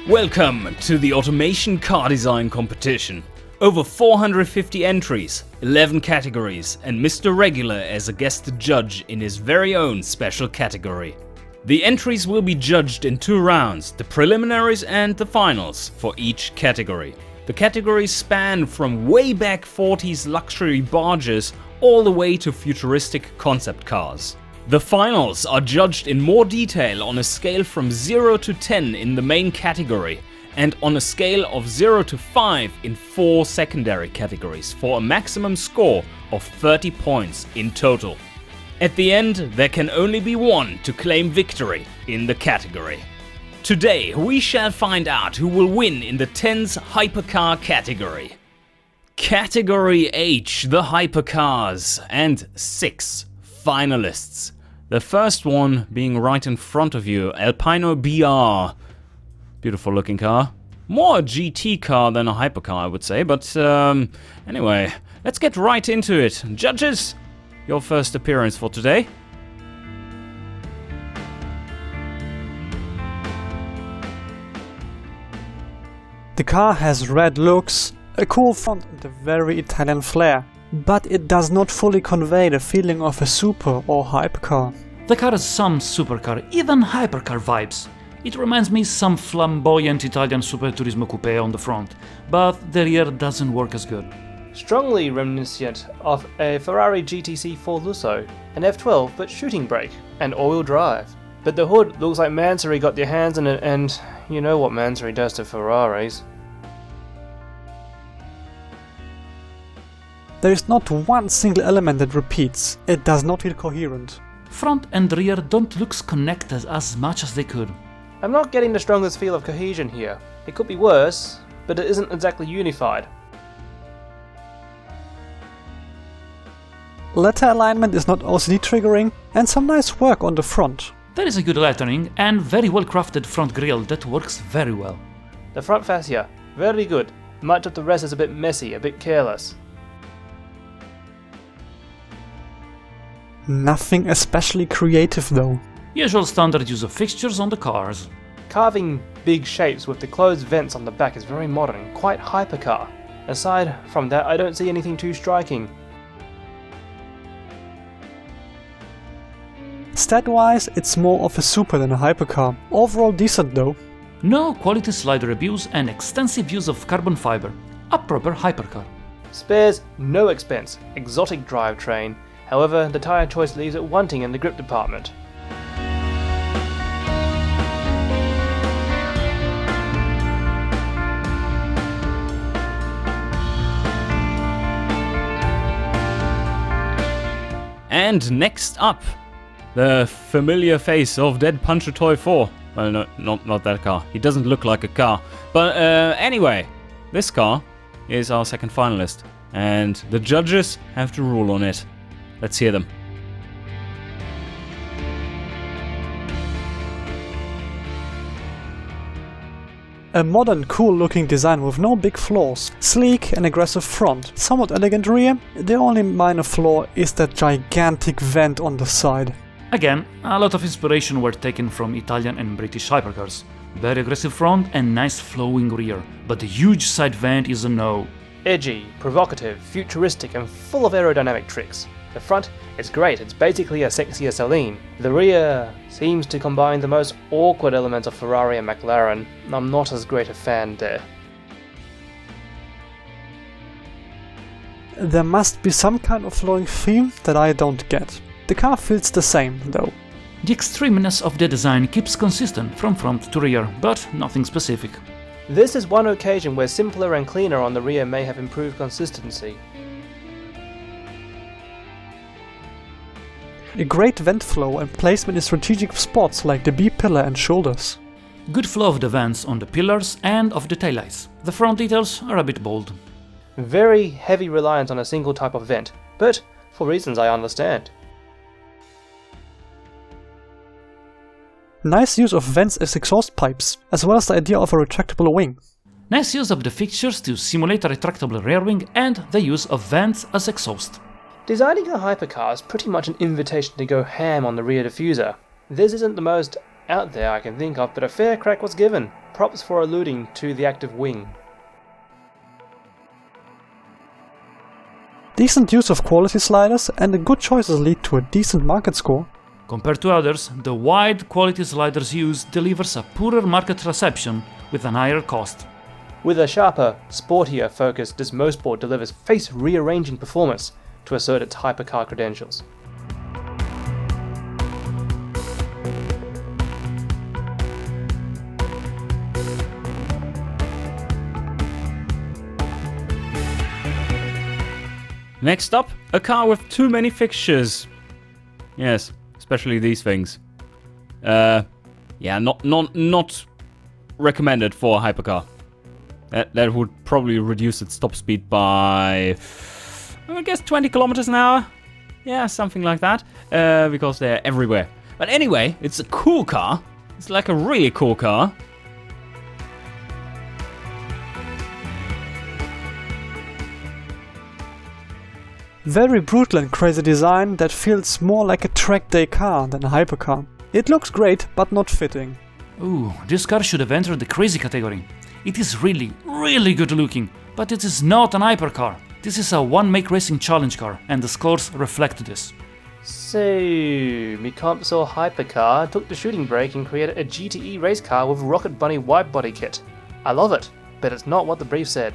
Welcome to the Automation Car Design Competition. Over 450 entries, 11 categories, and Mr. Regular as a guest judge in his very own special category. The entries will be judged in 2 rounds, the preliminaries and the finals, for each category. The categories span from way back 40s luxury barges all the way to futuristic concept cars. The finals are judged in more detail on a scale from 0 to 10 in the main category and on a scale of 0 to 5 in 4 secondary categories for a maximum score of 30 points in total. At the end, there can only be one to claim victory in the category. Today we shall find out who will win in the 10's Hypercar category. Category H, the Hypercars, and 6 finalists. The first one being right in front of you, Alpina Be. Beautiful looking car. More a GT car than a hypercar, I would say, but anyway, let's get right into it. Judges, your first appearance for today. The car has red looks, a cool front and a very Italian flair, but it does not fully convey the feeling of a super or hypercar. The car has some supercar, even hypercar vibes. It reminds me some flamboyant Italian Super Turismo Coupe on the front, but the rear doesn't work as good. Strongly reminiscent of a Ferrari GTC 4 Lusso, an F12 but shooting brake, and all-wheel drive. But the hood looks like Mansory got their hands on it, and you know what Mansory does to Ferraris. There is not one single element that repeats. It does not feel coherent. Front and rear don't look connected as much as they could. I'm not getting the strongest feel of cohesion here. It could be worse, but it isn't exactly unified. Letter alignment is not OCD triggering, and some nice work on the front. There is a good lettering and very well crafted front grille that works very well. The front fascia, very good. Much of the rest is a bit messy, a bit careless. Nothing especially creative though. Usual standard use of fixtures on the cars. Carving big shapes with the closed vents on the back is very modern, quite hypercar. Aside from that, I don't see anything too striking. Stat-wise, it's more of a super than a hypercar. Overall decent though. No quality slider abuse and extensive use of carbon fiber. A proper hypercar. Spares, no expense, exotic drivetrain. However, the tyre choice leaves it wanting in the grip department. And next up, the familiar face of Dead Puncher Toy 4. Well, no, not that car. He doesn't look like a car. But anyway, this car is our second finalist, and the judges have to rule on it. Let's hear them. A modern, cool-looking design with no big flaws. Sleek and aggressive front, somewhat elegant rear. The only minor flaw is that gigantic vent on the side. Again, a lot of inspiration were taken from Italian and British hypercars. Very aggressive front and nice flowing rear, but the huge side vent is a no. Edgy, provocative, futuristic and full of aerodynamic tricks. The front is great, it's basically a sexier Celine. The rear seems to combine the most awkward elements of Ferrari and McLaren. I'm not as great a fan there. There must be some kind of flowing theme that I don't get. The car feels the same though. The extremeness of the design keeps consistent from front to rear, but nothing specific. This is one occasion where simpler and cleaner on the rear may have improved consistency. A great vent flow and placement in strategic spots like the B pillar and shoulders. Good flow of the vents on the pillars and of the taillights. The front details are a bit bold. Very heavy reliance on a single type of vent, but for reasons I understand. Nice use of vents as exhaust pipes, as well as the idea of a retractable wing. Nice use of the fixtures to simulate a retractable rear wing and the use of vents as exhaust. Designing a hypercar is pretty much an invitation to go ham on the rear diffuser. This isn't the most out there I can think of, but a fair crack was given. Props for alluding to the active wing. Decent use of quality sliders and the good choices lead to a decent market score. Compared to others, the wide quality sliders used delivers a poorer market reception with an higher cost. With a sharper, sportier focus, this mouseboard delivers face-rearranging performance to assert its hypercar credentials. Next up, a car with too many fixtures. Yes, especially these things. Yeah, not recommended for a hypercar. That would probably reduce its top speed by, I guess, 20 kilometers an hour. Yeah, something like that. Because they're everywhere. But anyway, it's a cool car. It's like a really cool car. Very brutal and crazy design that feels more like a track day car than a hypercar. It looks great, but not fitting. Ooh, this car should have entered the crazy category. It is really, really good looking, but it is not an hypercar. This is a one-make racing challenge car, and the scores reflect this. So, mi console hypercar took the shooting break and created a GTE race car with Rocket Bunny wide body kit. I love it, but it's not what the brief said.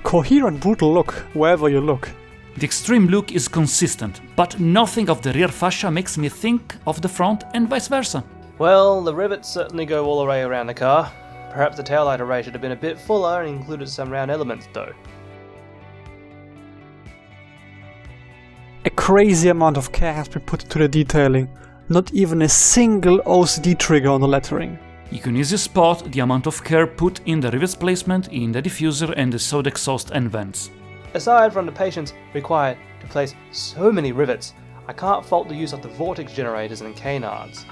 Coherent brutal look wherever you look. The extreme look is consistent, but nothing of the rear fascia makes me think of the front and vice versa. Well, the rivets certainly go all the way around the car. Perhaps the taillight array should have been a bit fuller and included some round elements though. A crazy amount of care has been put into the detailing. Not even a single OCD trigger on the lettering. You can easily spot the amount of care put in the rivets placement, in the diffuser and the sode exhaust and vents. Aside from the patience required to place so many rivets, I can't fault the use of the vortex generators and canards.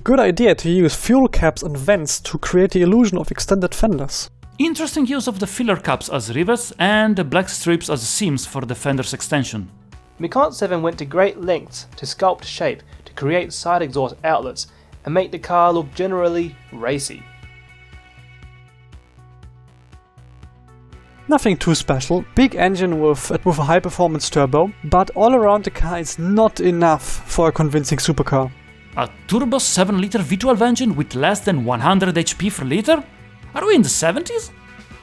Good idea to use fuel caps and vents to create the illusion of extended fenders. Interesting use of the filler caps as rivets and the black strips as seams for the fender's extension. Micont 7 went to great lengths to sculpt shape to create side exhaust outlets and make the car look generally racy. Nothing too special, big engine with a high performance turbo, but all around the car is not enough for a convincing supercar. A turbo 7-liter V12 engine with less than 100 HP per liter? Are we in the 70s?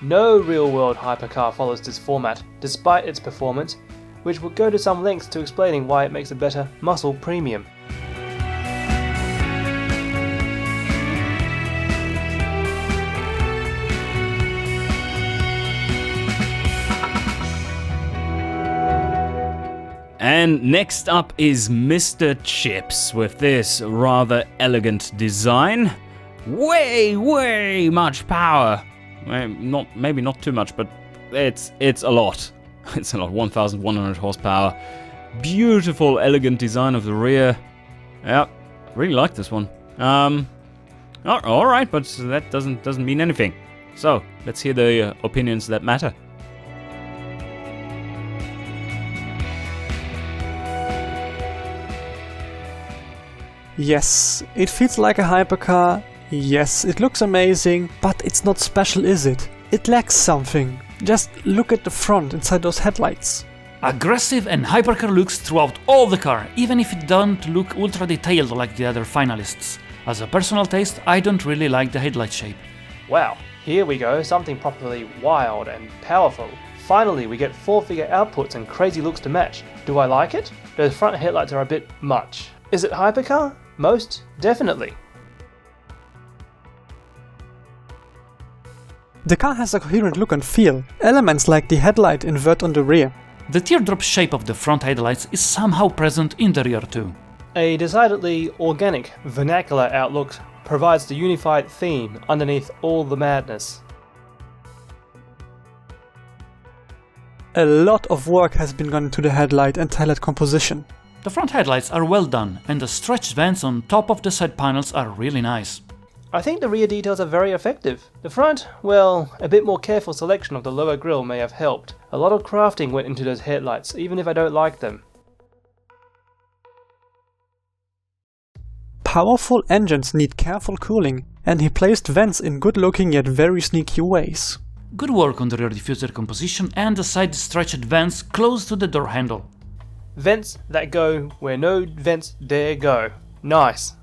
No real-world hypercar follows this format, despite its performance, which will go to some lengths to explaining why it makes a better muscle premium. And next up is Mr. Chips with this rather elegant design. Way much power. Maybe not too much, but it's a lot. It's a lot. 1,100 horsepower. Beautiful, elegant design of the rear. Yeah, really like this one. All right, but that doesn't mean anything. So let's hear the opinions that matter. Yes, it feels like a hypercar. Yes, it looks amazing, but it's not special, is it? It lacks something. Just look at the front inside those headlights. Aggressive and hypercar looks throughout all the car, even if it doesn't look ultra detailed like the other finalists. As a personal taste, I don't really like the headlight shape. Wow, here we go, something properly wild and powerful. Finally, we get 4-figure outputs and crazy looks to match. Do I like it? Those front headlights are a bit much. Is it hypercar? Most definitely. The car has a coherent look and feel. Elements like the headlight invert on the rear. The teardrop shape of the front headlights is somehow present in the rear too. A decidedly organic, vernacular outlook provides the unified theme underneath all the madness. A lot of work has been gone into the headlight and taillight composition. The front headlights are well done, and the stretched vents on top of the side panels are really nice. I think the rear details are very effective. The front, well, a bit more careful selection of the lower grille may have helped. A lot of crafting went into those headlights, even if I don't like them. Powerful engines need careful cooling, and he placed vents in good-looking yet very sneaky ways. Good work on the rear diffuser composition and the side stretched vents close to the door handle. Vents that go where no vents dare go. Nice.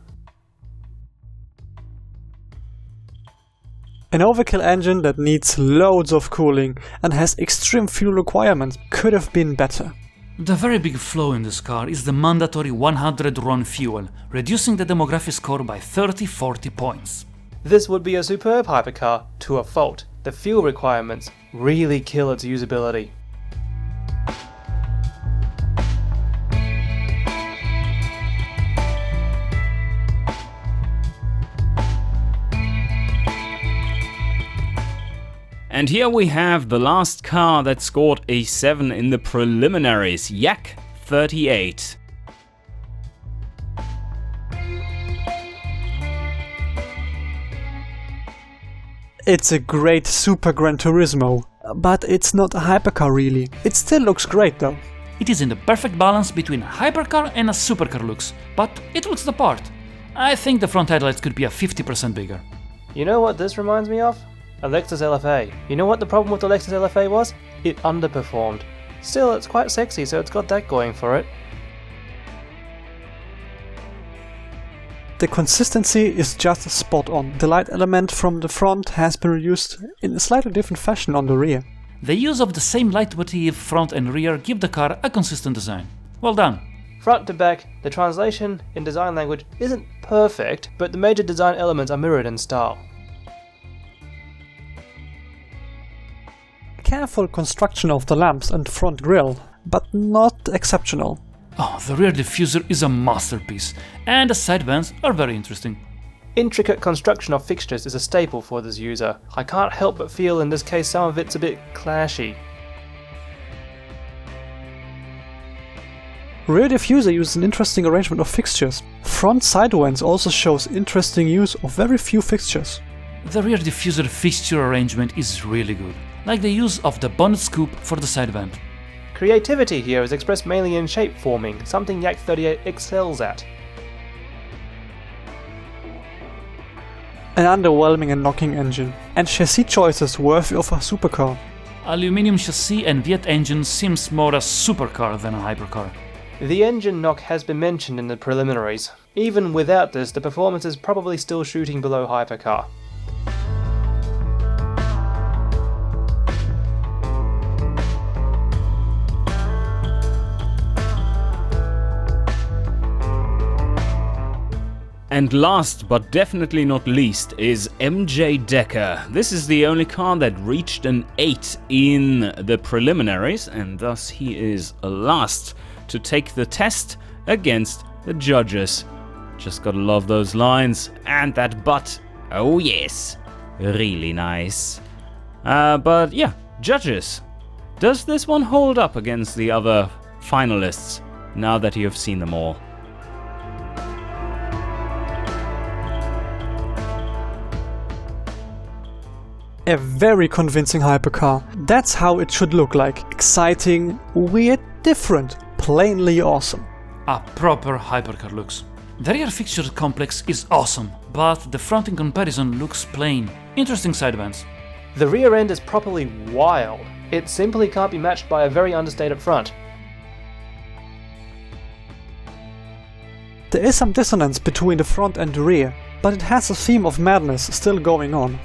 An overkill engine that needs loads of cooling and has extreme fuel requirements could have been better. The very big flaw in this car is the mandatory 100 RON fuel, reducing the demographic score by 30-40 points. This would be a superb hypercar to a fault. The fuel requirements really kill its usability. And here we have the last car that scored a 7 in the preliminaries, Yak 38. It's a great Super Gran Turismo, but it's not a hypercar really. It still looks great though. It is in the perfect balance between a hypercar and a supercar looks, but it looks the part. I think the front headlights could be a 50% bigger. You know what this reminds me of? A Lexus LFA. You know what the problem with the Lexus LFA was? It underperformed. Still, it's quite sexy, so it's got that going for it. The consistency is just spot on. The light element from the front has been reused in a slightly different fashion on the rear. The use of the same leitmotif front and rear give the car a consistent design. Well done! Front to back, the translation in design language isn't perfect, but the major design elements are mirrored in style. Careful construction of the lamps and front grille, but not exceptional. Oh, the rear diffuser is a masterpiece, and the side vents are very interesting. Intricate construction of fixtures is a staple for this user. I can't help but feel in this case some of it's a bit clashy. Rear diffuser uses an interesting arrangement of fixtures. Front side vents also shows interesting use of very few fixtures. The rear diffuser fixture arrangement is really good, like the use of the bonnet scoop for the side vent. Creativity here is expressed mainly in shape forming, something Yak 38 excels at. An underwhelming and knocking engine, and chassis choices worthy of a supercar. Aluminium chassis and Viet engine seems more a supercar than a hypercar. The engine knock has been mentioned in the preliminaries. Even without this, the performance is probably still shooting below hypercar. And last but definitely not least is MJ Decker. This is the only car that reached an 8 in the preliminaries, and thus he is last to take the test against the judges. Just gotta love those lines and that butt. Oh yes, really nice. But yeah, judges, does this one hold up against the other finalists now that you have seen them all? A very convincing hypercar. That's how it should look like. Exciting, weird, different, plainly awesome. A proper hypercar looks. The rear fixture complex is awesome, but the front in comparison looks plain. Interesting side vents. The rear end is properly wild. It simply can't be matched by a very understated front. There is some dissonance between the front and the rear, but it has a theme of madness still going on.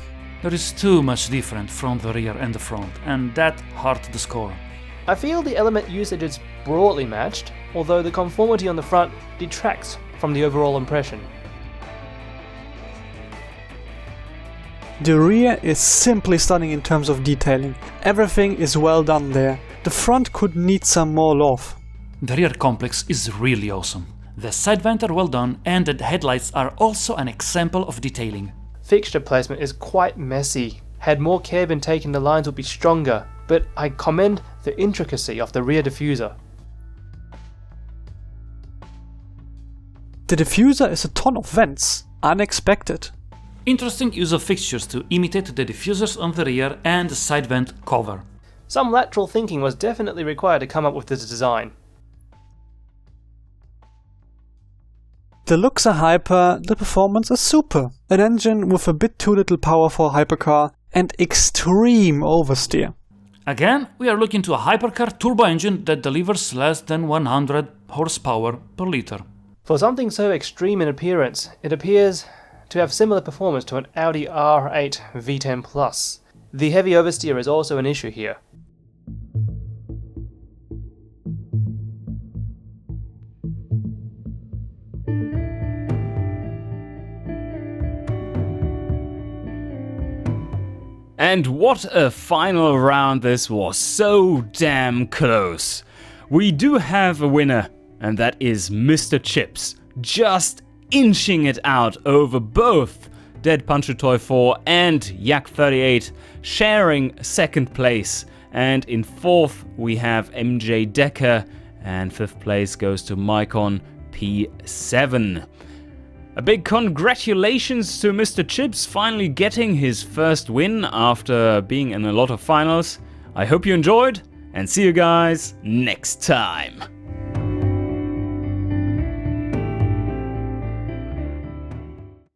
There is too much different from the rear and the front, and that hurt the score. I feel the element usage is broadly matched, although the conformity on the front detracts from the overall impression. The rear is simply stunning in terms of detailing. Everything is well done there. The front could need some more love. The rear complex is really awesome. The side vents are well done, and the headlights are also an example of detailing. Fixture placement is quite messy. Had more care been taken, the lines would be stronger, but I commend the intricacy of the rear diffuser. The diffuser is a ton of vents. Unexpected. Interesting use of fixtures to imitate the diffusers on the rear and the side vent cover. Some lateral thinking was definitely required to come up with this design. The looks are hyper, the performance is super. An engine with a bit too little power for a hypercar and extreme oversteer. Again, we are looking to a hypercar turbo engine that delivers less than 100 horsepower per liter. For something so extreme in appearance, it appears to have similar performance to an Audi R8 V10 Plus. The heavy oversteer is also an issue here. And what a final round this was, so damn close. We do have a winner, and that is Mr. Chips, just inching it out over both Dead Puncher Toy 4 and Yak 38, sharing second place. And in fourth we have MJ Decker, and fifth place goes to Mycon P7. A big congratulations to Mr. Chips finally getting his first win after being in a lot of finals. I hope you enjoyed, and see you guys next time.